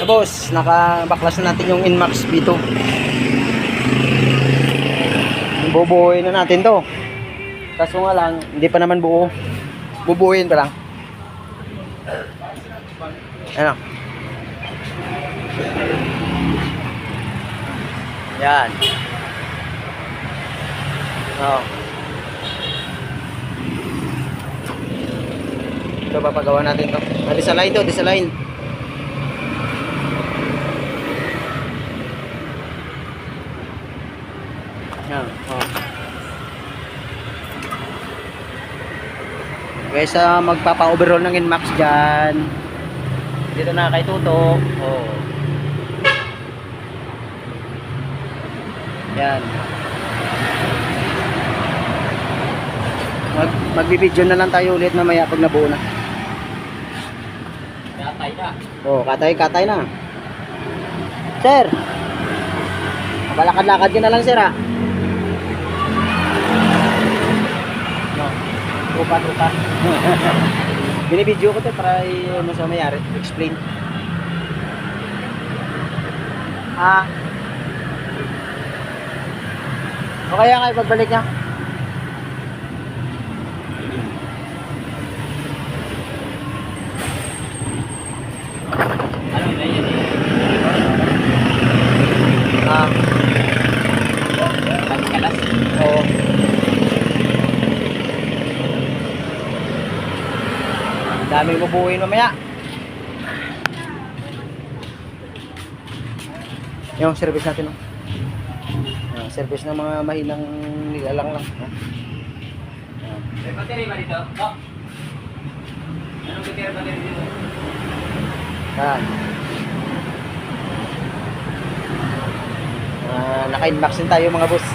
boss, nakabaklas na natin yung Inmax B2. Bubuuin na natin to. Kaso nga lang, hindi pa naman buo. Bubuuin pa lang. Ano? Yan. Oh. Ito papagawa natin to. Disalign to, disalign. Yan. Oh. Guys, magpapa-overhaul ng Inmax dyan. Dito na kay Tuto. Oh. Yan. Magbibideo na lang tayo ulit mamaya pag nabuo na. Katay na. Oh, katay na. Sir. Balakad-lakad ka na lang, sir, ah. No. Upat. Binibideo ko to para ano sa mayari, explain. O kaya nga ipagbalik niya. Ano na yun? Kalas. Oo. Daming bubuuin mamaya. Yung service natin, no? Service ng mga mahinang nilalang lang. May battery ba dito? Oh. Anong battery dito? Yan. Naka-inbox din tayo mga boss.